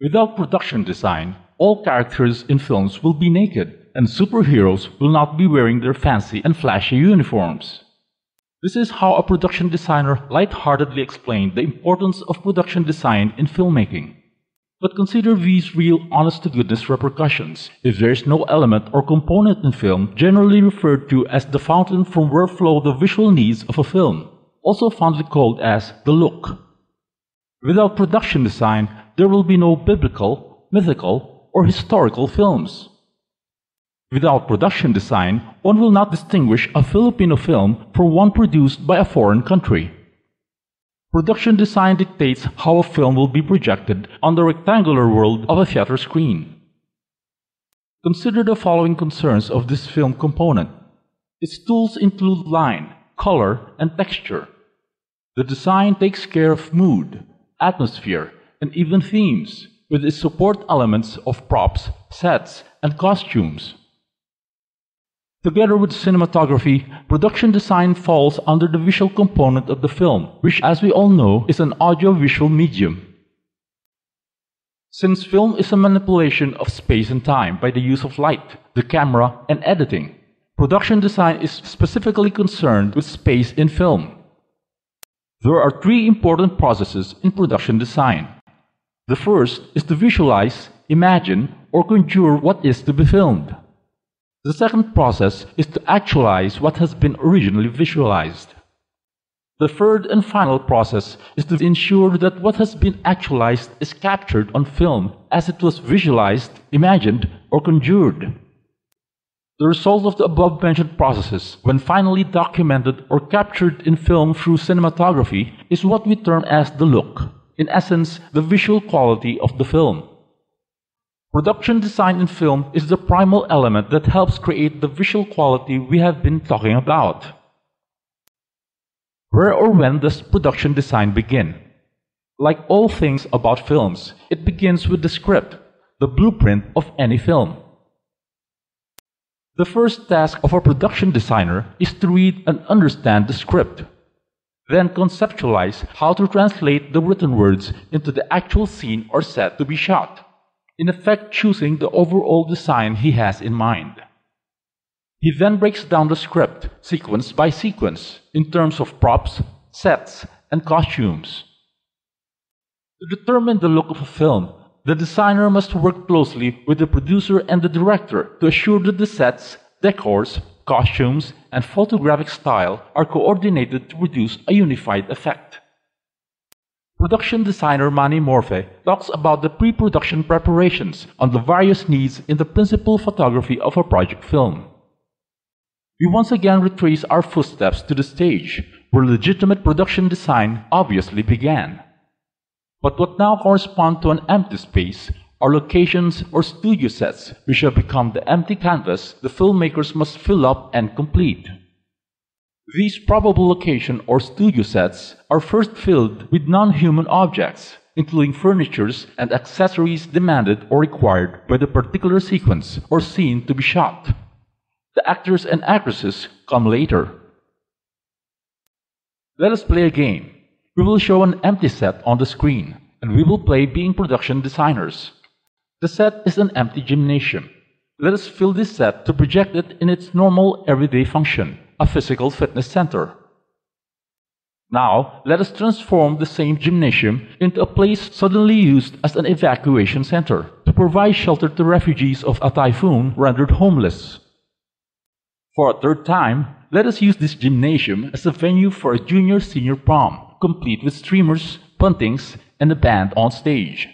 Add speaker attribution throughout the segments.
Speaker 1: Without production design, all characters in films will be naked, and superheroes will not be wearing their fancy and flashy uniforms. This is how a production designer lightheartedly explained the importance of production design in filmmaking. But consider these real honest-to-goodness repercussions if there is no element or component in film generally referred to as the fountain from where flow the visual needs of a film, also fondly called as the look. Without production design, there will be no biblical, mythical, or historical films. Without production design, one will not distinguish a Filipino film from one produced by a foreign country. Production design dictates how a film will be projected on the rectangular world of a theater screen. Consider the following concerns of this film component. Its tools include line, color, and texture. The design takes care of mood, atmosphere, and even themes, with its support elements of props, sets, and costumes. Together with cinematography, production design falls under the visual component of the film, which, as we all know, is an audio-visual medium. Since film is a manipulation of space and time by the use of light, the camera, and editing, production design is specifically concerned with space in film. There are three important processes in production design. The first is to visualize, imagine, or conjure what is to be filmed. The second process is to actualize what has been originally visualized. The third and final process is to ensure that what has been actualized is captured on film as it was visualized, imagined, or conjured. The result of the above-mentioned processes, when finally documented or captured in film through cinematography, is what we term as the look, in essence, the visual quality of the film. Production design in film is the primal element that helps create the visual quality we have been talking about. Where or when does production design begin? Like all things about films, it begins with the script, the blueprint of any film. The first task of a production designer is to read and understand the script, then conceptualize how to translate the written words into the actual scene or set to be shot, in effect choosing the overall design he has in mind. He then breaks down the script, sequence by sequence, in terms of props, sets, and costumes. To determine the look of a film, the designer must work closely with the producer and the director to assure that the sets, decors, costumes, and photographic style are coordinated to produce a unified effect. Production designer Manny Morfe talks about the pre-production preparations on the various needs in the principal photography of a project film. We once again retrace our footsteps to the stage, where legitimate production design obviously began. But what now corresponds to an empty space are locations or studio sets which have become the empty canvas the filmmakers must fill up and complete. These probable location or studio sets are first filled with non-human objects, including furnitures and accessories demanded or required by the particular sequence or scene to be shot. The actors and actresses come later. Let us play a game. We will show an empty set on the screen, and we will play being production designers. The set is an empty gymnasium. Let us fill this set to project it in its normal everyday function, a physical fitness center. Now, let us transform the same gymnasium into a place suddenly used as an evacuation center to provide shelter to refugees of a typhoon rendered homeless. For a third time, let us use this gymnasium as a venue for a junior-senior prom, complete with streamers, buntings, and a band on stage.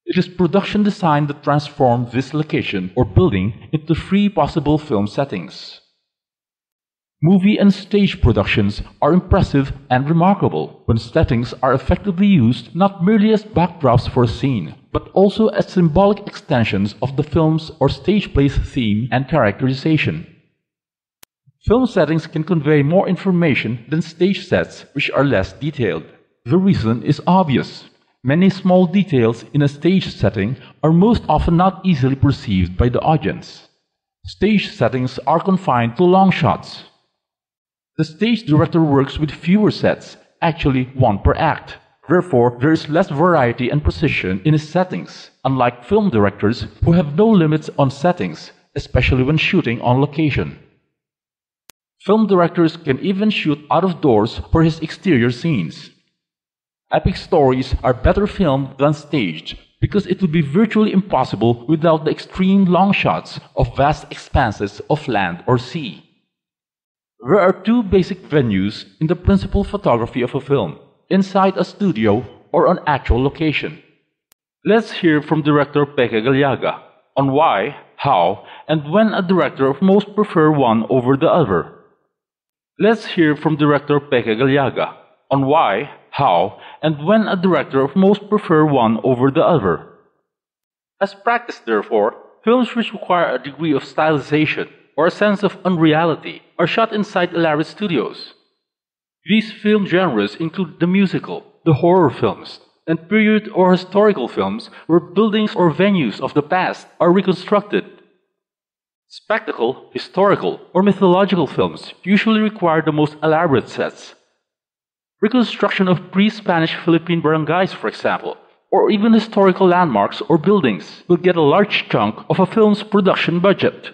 Speaker 1: It is production design that transforms this location or building into three possible film settings. Movie and stage productions are impressive and remarkable when settings are effectively used not merely as backdrops for a scene, but also as symbolic extensions of the film's or stage play's theme and characterization. Film settings can convey more information than stage sets, which are less detailed. The reason is obvious. Many small details in a stage setting are most often not easily perceived by the audience. Stage settings are confined to long shots. The stage director works with fewer sets, actually one per act, Therefore, there is less variety and precision in his settings, unlike film directors who have no limits on settings, especially when shooting on location. Film directors can even shoot out of doors for his exterior scenes. Epic stories are better filmed than staged because it would be virtually impossible without the extreme long shots of vast expanses of land or sea. There are two basic venues in the principal photography of a film: inside a studio or on actual location. Let's hear from director Peke Galiaga on why, how, and when a director most prefer one over the other. Let's hear from director Peke Galiaga on why, how, and when a director most prefer one over the other. As practice, therefore, films which require a degree of stylization or a sense of unreality are shot inside elaborate studios. These film genres include the musical, the horror films, and period or historical films where buildings or venues of the past are reconstructed. Spectacle, historical, or mythological films usually require the most elaborate sets. Reconstruction of pre-Spanish Philippine barangays, for example, or even historical landmarks or buildings will get a large chunk of a film's production budget.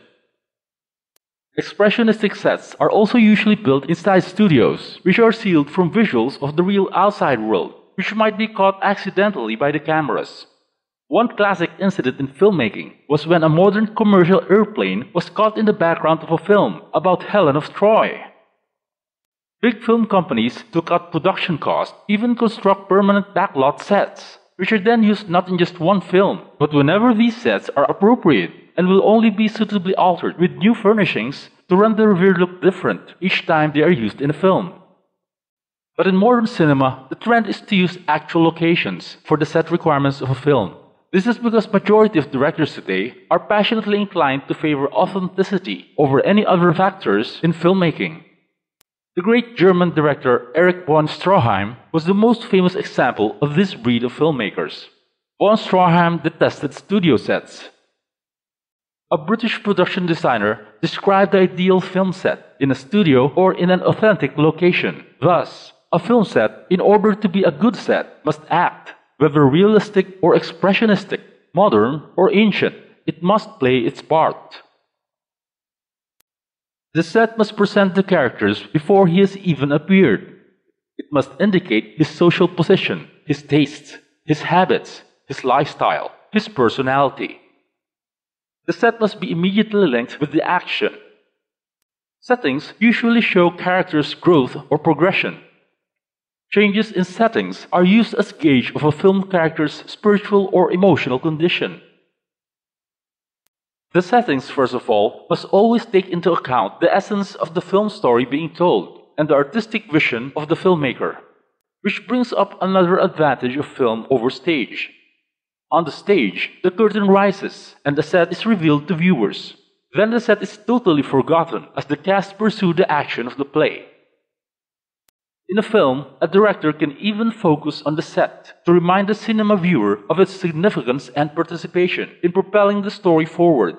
Speaker 1: Expressionistic sets are also usually built inside studios, which are sealed from visuals of the real outside world, which might be caught accidentally by the cameras. One classic incident in filmmaking was when a modern commercial airplane was caught in the background of a film about Helen of Troy. Big film companies took out production costs, even construct permanent backlot sets, which are then used not in just one film, but whenever these sets are appropriate, and will only be suitably altered with new furnishings to render the reveal look different each time they are used in a film. But in modern cinema, the trend is to use actual locations for the set requirements of a film. This is because majority of directors today are passionately inclined to favor authenticity over any other factors in filmmaking. The great German director Erich von Stroheim was the most famous example of this breed of filmmakers. Von Stroheim detested studio sets. A British production designer described the ideal film set in a studio or in an authentic location. Thus, a film set, in order to be a good set, must act. Whether realistic or expressionistic, modern or ancient, it must play its part. The set must present the characters before he has even appeared. It must indicate his social position, his tastes, his habits, his lifestyle, his personality. The set must be immediately linked with the action. Settings usually show characters' growth or progression. Changes in settings are used as gauge of a film character's spiritual or emotional condition. The settings, first of all, must always take into account the essence of the film story being told and the artistic vision of the filmmaker, which brings up another advantage of film over stage. On the stage, the curtain rises and the set is revealed to viewers. Then the set is totally forgotten as the cast pursue the action of the play. In a film, a director can even focus on the set to remind the cinema viewer of its significance and participation in propelling the story forward.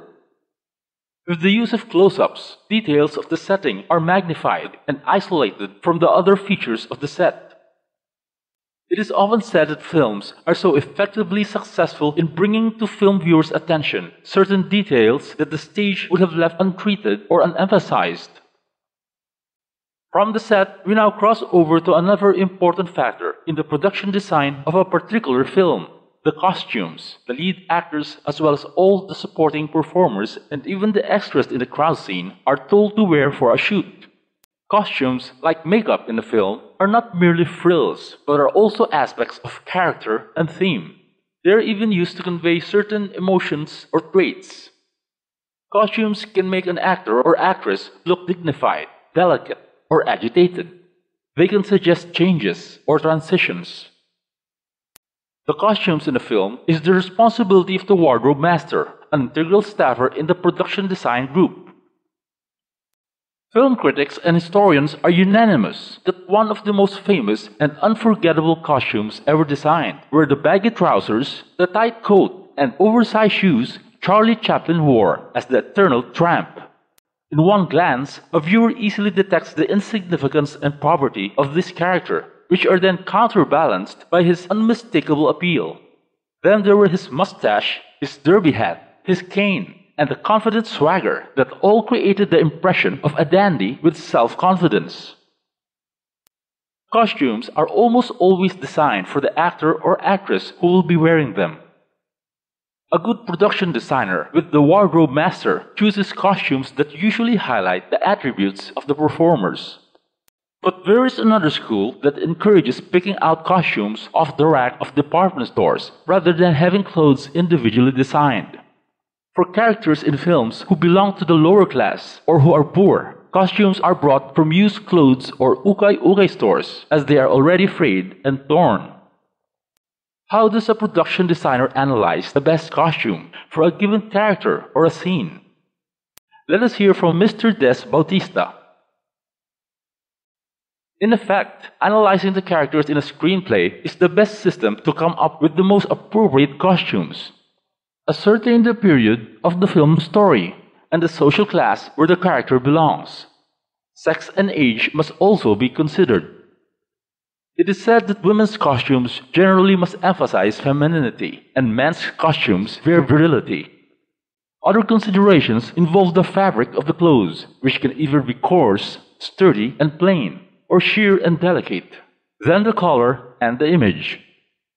Speaker 1: With the use of close-ups, details of the setting are magnified and isolated from the other features of the set. It is often said that films are so effectively successful in bringing to film viewers' attention certain details that the stage would have left untreated or unemphasized. From the set, we now cross over to another important factor in the production design of a particular film: the costumes. The lead actors, as well as all the supporting performers and even the extras in the crowd scene, are told to wear for a shoot. Costumes, like makeup in the film, are not merely frills, but are also aspects of character and theme. They are even used to convey certain emotions or traits. Costumes can make an actor or actress look dignified, delicate, or agitated. They can suggest changes or transitions. The costumes in the film is the responsibility of the wardrobe master, an integral staffer in the production design group. Film critics and historians are unanimous that one of the most famous and unforgettable costumes ever designed were the baggy trousers, the tight coat, and oversized shoes Charlie Chaplin wore as the eternal tramp. In one glance, a viewer easily detects the insignificance and poverty of this character, which are then counterbalanced by his unmistakable appeal. Then there were his mustache, his derby hat, his cane, and the confident swagger that all created the impression of a dandy with self-confidence. Costumes are almost always designed for the actor or actress who will be wearing them. A good production designer with the wardrobe master chooses costumes that usually highlight the attributes of the performers. But there is another school that encourages picking out costumes off the rack of department stores rather than having clothes individually designed. For characters in films who belong to the lower class or who are poor, costumes are brought from used clothes or ukay-ukay stores as they are already frayed and torn. How does a production designer analyze the best costume for a given character or a scene? Let us hear from Mr. Des Bautista. In effect, analyzing the characters in a screenplay is the best system to come up with the most appropriate costumes. Ascertain the period of the film's story and the social class where the character belongs. Sex and age must also be considered. It is said that women's costumes generally must emphasize femininity and men's costumes virility. Other considerations involve the fabric of the clothes, which can either be coarse, sturdy, and plain, or sheer and delicate. Then the color and the image.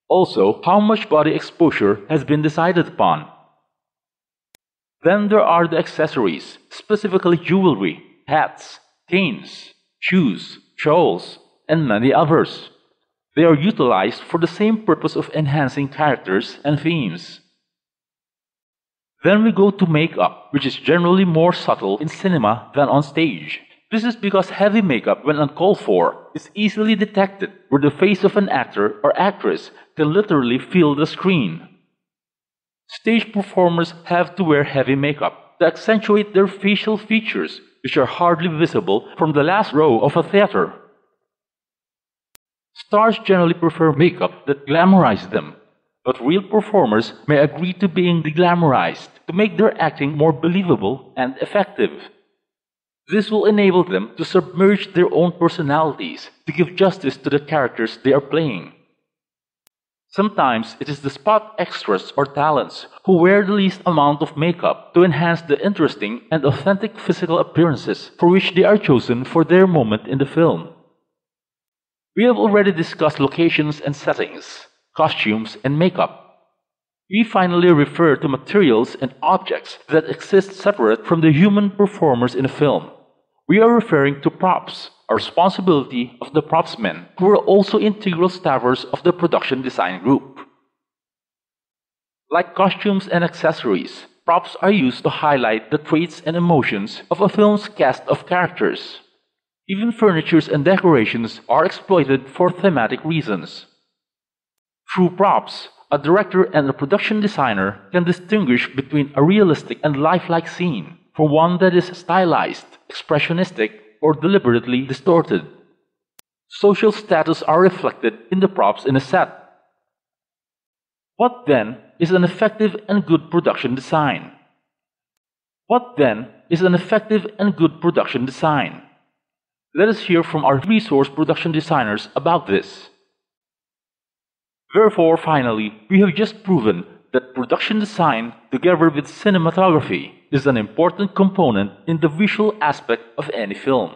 Speaker 1: Also, how much body exposure has been decided upon. Then there are the accessories, specifically jewelry, hats, canes, shoes, shawls, and many others. They are utilized for the same purpose of enhancing characters and themes. Then we go to makeup, which is generally more subtle in cinema than on stage. This is because heavy makeup, when uncalled for, is easily detected where the face of an actor or actress can literally fill the screen. Stage performers have to wear heavy makeup to accentuate their facial features, which are hardly visible from the last row of a theater. Stars generally prefer makeup that glamorizes them, but real performers may agree to being deglamorized to make their acting more believable and effective. This will enable them to submerge their own personalities to give justice to the characters they are playing. Sometimes it is the spot extras or talents who wear the least amount of makeup to enhance the interesting and authentic physical appearances for which they are chosen for their moment in the film. We have already discussed locations and settings, costumes and makeup. We finally refer to materials and objects that exist separate from the human performers in a film. We are referring to props, a responsibility of the propsmen, who are also integral staffers of the production design group. Like costumes and accessories, props are used to highlight the traits and emotions of a film's cast of characters. Even furniture and decorations are exploited for thematic reasons. Through props, a director and a production designer can distinguish between a realistic and lifelike scene from one that is stylized, expressionistic, or deliberately distorted. Social status are reflected in the props in a set. What then is an effective and good production design? What then is an effective and good production design? Let us hear from our resource production designers about this. Therefore, finally, we have just proven that production design, together with cinematography, is an important component in the visual aspect of any film.